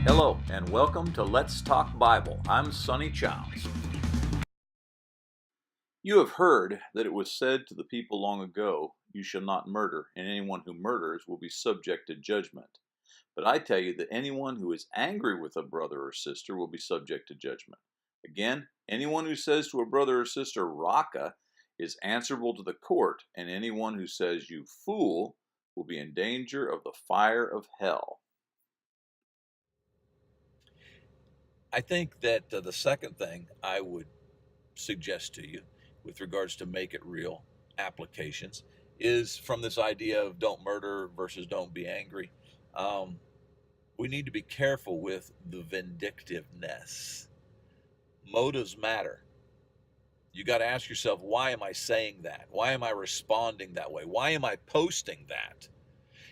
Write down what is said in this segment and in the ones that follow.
Hello, and welcome to Let's Talk Bible. I'm Sonny Childs. You have heard that it was said to the people long ago, "You shall not murder, and anyone who murders will be subject to judgment." But I tell you that anyone who is angry with a brother or sister will be subject to judgment. Again, anyone who says to a brother or sister, "Raka," is answerable to the court, and anyone who says, "You fool," will be in danger of the fire of hell. I think that the second thing I would suggest to you with regards to make it real applications is from this idea of don't murder versus don't be angry. Um, we need to be careful with the vindictiveness. Motives matter. You got to ask yourself, why am I saying that? Why am I responding that way? Why am I posting that?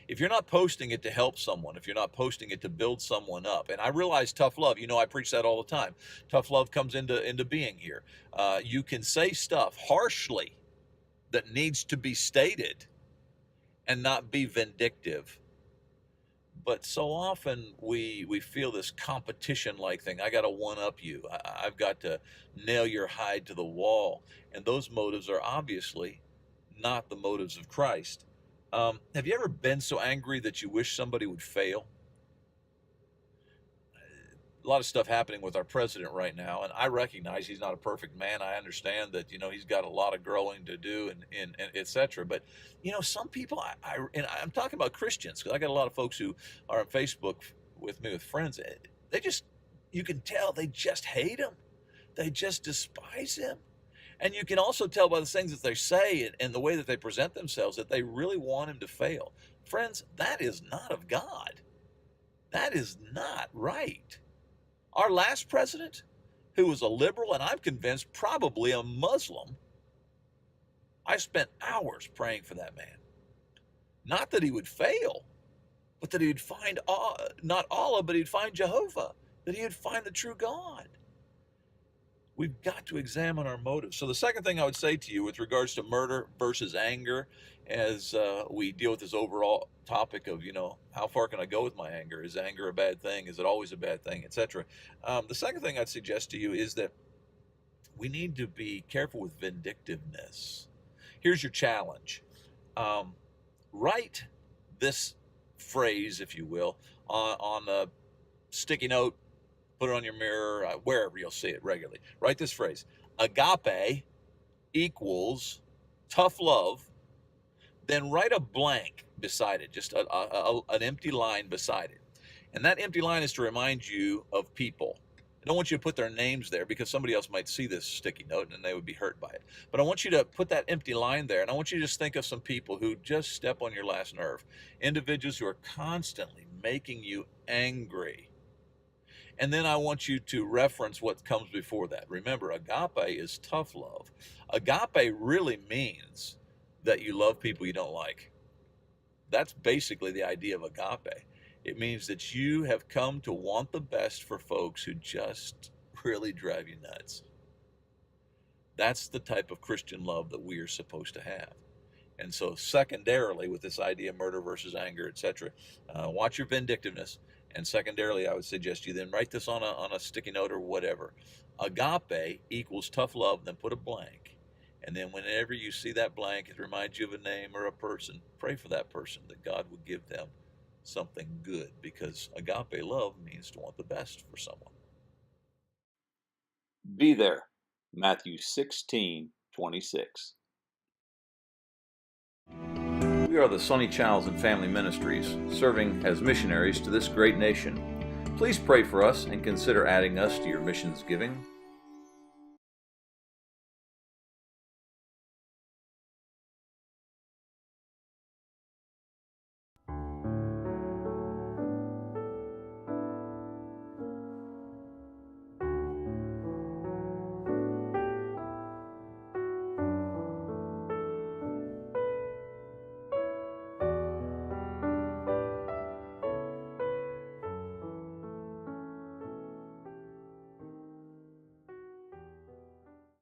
If you're not posting it to help someone, if you're not posting it to build someone up, and I realize tough love, I preach that all the time. Tough love comes into being here. You can say stuff harshly that needs to be stated and not be vindictive. But so often we feel this competition-like thing. I got to one-up you. I've got to nail your hide to the wall. And those motives are obviously not the motives of Christ. Have you ever been so angry that you wish somebody would fail? A lot of stuff happening with our president right now, and I recognize he's not a perfect man. I understand that he's got a lot of growing to do, and etc. But some people, and I'm talking about Christians, because I got a lot of folks who are on Facebook with me with friends. They just, you can tell they just hate him. They just despise him. And you can also tell by the things that they say and the way that they present themselves that they really want him to fail. Friends, that is not of God. That is not right. Our last president, who was a liberal, and I'm convinced probably a Muslim, I spent hours praying for that man. Not that he would fail, but that he would find, not Allah, but he'd find Jehovah, that he would find the true God. We've got to examine our motives. So the second thing I would say to you with regards to murder versus anger, as we deal with this overall topic of, how far can I go with my anger? Is anger a bad thing? Is it always a bad thing, etc.? The second thing I'd suggest to you is that we need to be careful with vindictiveness. Here's your challenge. Write this phrase, if you will, on a sticky note, put it on your mirror, wherever you'll see it regularly. Write this phrase: agape equals tough love. Then write a blank beside it, just an empty line beside it. And that empty line is to remind you of people. I don't want you to put their names there because somebody else might see this sticky note and they would be hurt by it. But I want you to put that empty line there, and I want you to just think of some people who just step on your last nerve. Individuals who are constantly making you angry. And then I want you to reference what comes before that. Remember, agape is tough love. Agape really means that you love people you don't like. That's basically the idea of agape. It means that you have come to want the best for folks who just really drive you nuts. That's the type of Christian love that we are supposed to have. And so secondarily, with this idea of murder versus anger, etc., watch your vindictiveness. And secondarily, I would suggest you then write this on a sticky note or whatever. Agape equals tough love, then put a blank. And then whenever you see that blank, it reminds you of a name or a person, pray for that person that God would give them something good, because agape love means to want the best for someone. Be there. Matthew 16:26. We are the Sonny Childs and Family Ministries, serving as missionaries to this great nation. Please pray for us and consider adding us to your missions giving.